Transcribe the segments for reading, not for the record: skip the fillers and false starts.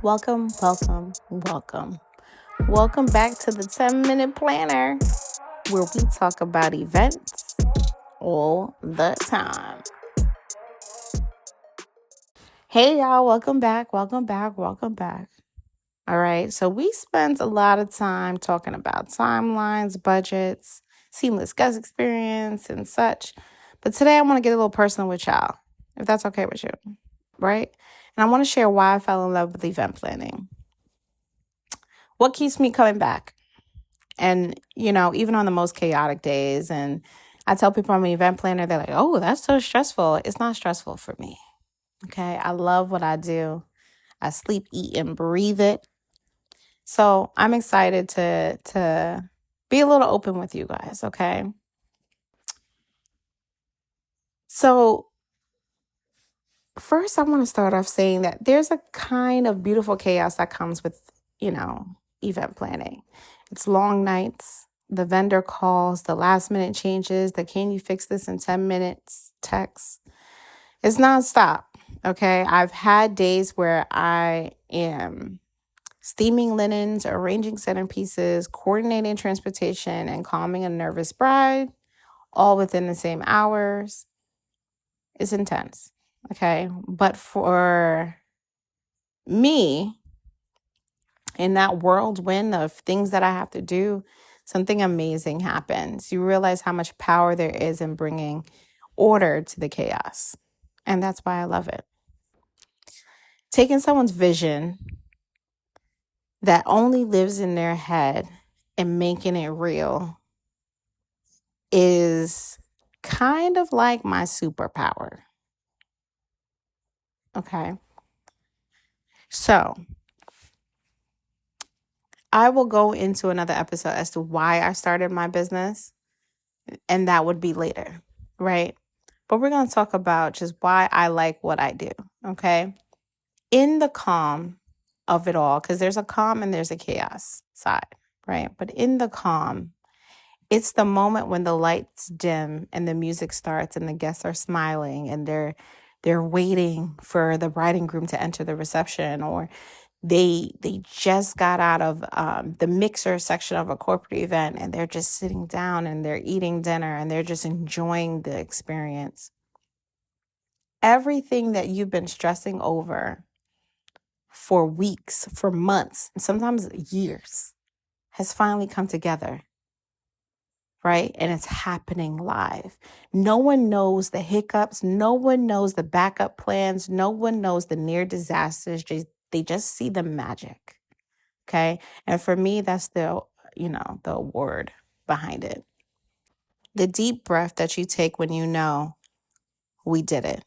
Welcome, welcome, welcome. Welcome back to the 10-Minute Planner, where we talk about events all the time. Hey, y'all, welcome back, welcome back, welcome back. All right, so we spent a lot of time talking about timelines, budgets, seamless guest experience, and such. But today I want to get a little personal with y'all, if that's okay with you, right? And I want to share why I fell in love with event planning. What keeps me coming back? And, even on the most chaotic days, and I tell people I'm an event planner, they're like, oh, that's so stressful. It's not stressful for me. Okay. I love what I do. I sleep, eat, and breathe it. So I'm excited to be a little open with you guys. Okay. So first, I want to start off saying that there's a kind of beautiful chaos that comes with, event planning. It's long nights, the vendor calls, the last minute changes, the can you fix this in 10 minutes text. It's nonstop. Okay. I've had days where I am steaming linens, arranging centerpieces, coordinating transportation, and calming a nervous bride, all within the same hours. It's intense. Okay. But for me, in that whirlwind of things that I have to do, something amazing happens. You realize how much power there is in bringing order to the chaos. And that's why I love it. Taking someone's vision that only lives in their head and making it real is kind of like my superpower. Okay. So I will go into another episode as to why I started my business, and that would be later, right? But we're going to talk about just why I like what I do, okay? In the calm of it all, because there's a calm and there's a chaos side, right? But in the calm, it's the moment when the lights dim and the music starts and the guests are smiling and they're waiting for the bride and groom to enter the reception, or they just got out of the mixer section of a corporate event and they're just sitting down and they're eating dinner and they're just enjoying the experience. Everything that you've been stressing over for weeks, for months, and sometimes years has finally come together, right? And it's happening live. No one knows the hiccups. No one knows the backup plans. No one knows the near disasters. They just see the magic. Okay. And for me, that's the award behind it. The deep breath that you take when you know we did it.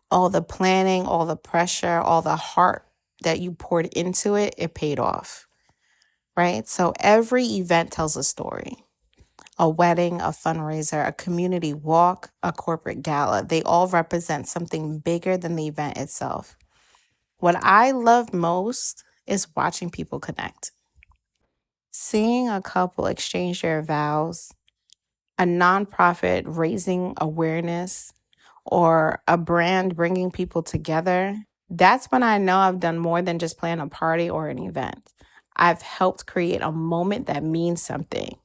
All the planning, all the pressure, all the heart that you poured into it, it paid off. Right. So every event tells a story. A wedding, a fundraiser, a community walk, a corporate gala. They all represent something bigger than the event itself. What I love most is watching people connect. Seeing a couple exchange their vows, a nonprofit raising awareness, or a brand bringing people together, that's when I know I've done more than just plan a party or an event. I've helped create a moment that means something.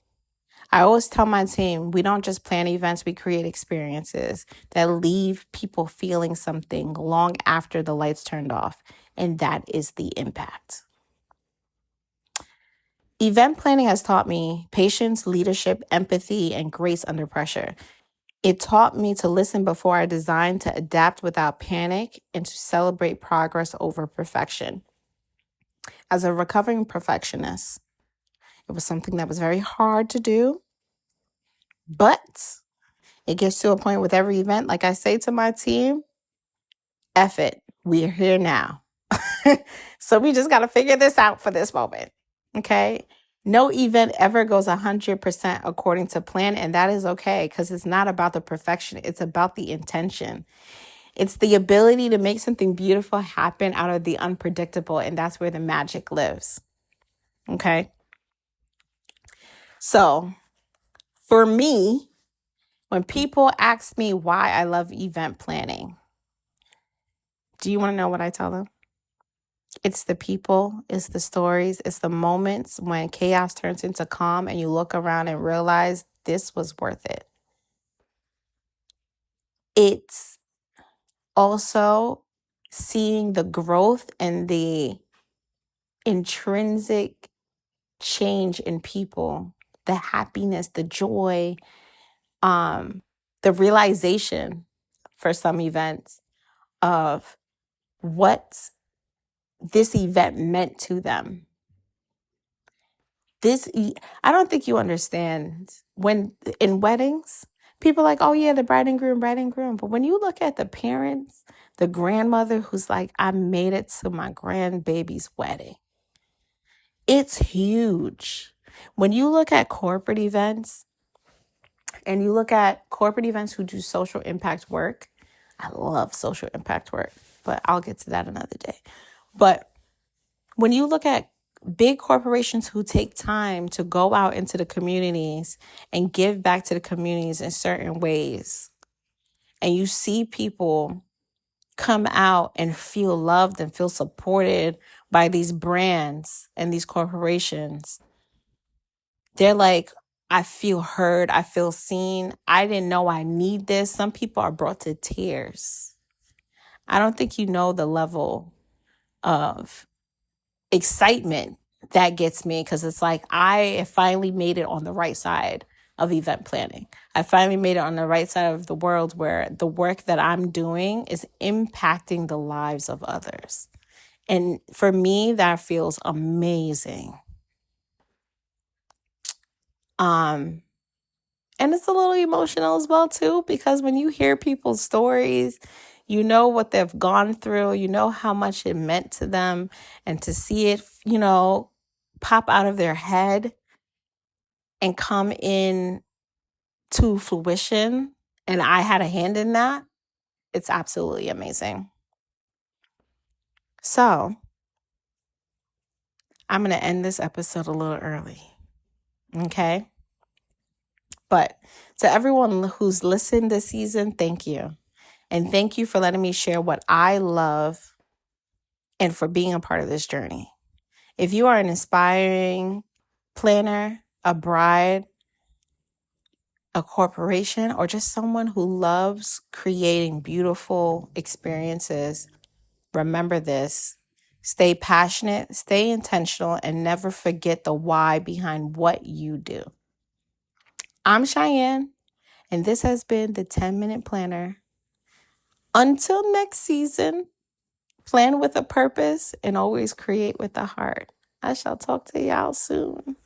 I always tell my team, we don't just plan events, we create experiences that leave people feeling something long after the lights turned off. And that is the impact. Event planning has taught me patience, leadership, empathy, and grace under pressure. It taught me to listen before I design, to adapt without panic, and to celebrate progress over perfection. As a recovering perfectionist, it was something that was very hard to do, but it gets to a point with every event, like I say to my team, F it, we're here now. So we just got to figure this out for this moment. Okay. No event ever goes 100% according to plan. And that is okay, because it's not about the perfection. It's about the intention. It's the ability to make something beautiful happen out of the unpredictable. And that's where the magic lives. Okay. So for me, when people ask me why I love event planning, do you want to know what I tell them? It's the people, it's the stories, it's the moments when chaos turns into calm and you look around and realize this was worth it. It's also seeing the growth and the intrinsic change in people, the happiness, the joy, um, the realization for some events of what this event meant to them. I don't think you understand when in weddings, people are like, oh yeah, the bride and groom. But when you look at the parents, the grandmother who's like, I made it to my grandbaby's wedding, it's huge. When you look at corporate events and you look at corporate events who do social impact work, I love social impact work, but I'll get to that another day. But when you look at big corporations who take time to go out into the communities and give back to the communities in certain ways, and you see people come out and feel loved and feel supported by these brands and these corporations, they're like, I feel heard, I feel seen. I didn't know I need this. Some people are brought to tears. I don't think you know the level of excitement that gets me, because it's like I finally made it on the right side of event planning. I finally made it on the right side of the world where the work that I'm doing is impacting the lives of others. And for me, that feels amazing. And it's a little emotional as well too, because when you hear people's stories, you know what they've gone through, you know how much it meant to them, and to see it, pop out of their head and come in to fruition, and I had a hand in that, it's absolutely amazing. So I'm going to end this episode a little early. Okay. But to everyone who's listened this season, thank you. And thank you for letting me share what I love and for being a part of this journey. If you are an inspiring planner, a bride, a corporation, or just someone who loves creating beautiful experiences, remember this. Stay passionate, stay intentional, and never forget the why behind what you do. I'm Cheyenne, and this has been the 10-Minute Planner. Until next season, plan with a purpose and always create with a heart. I shall talk to y'all soon.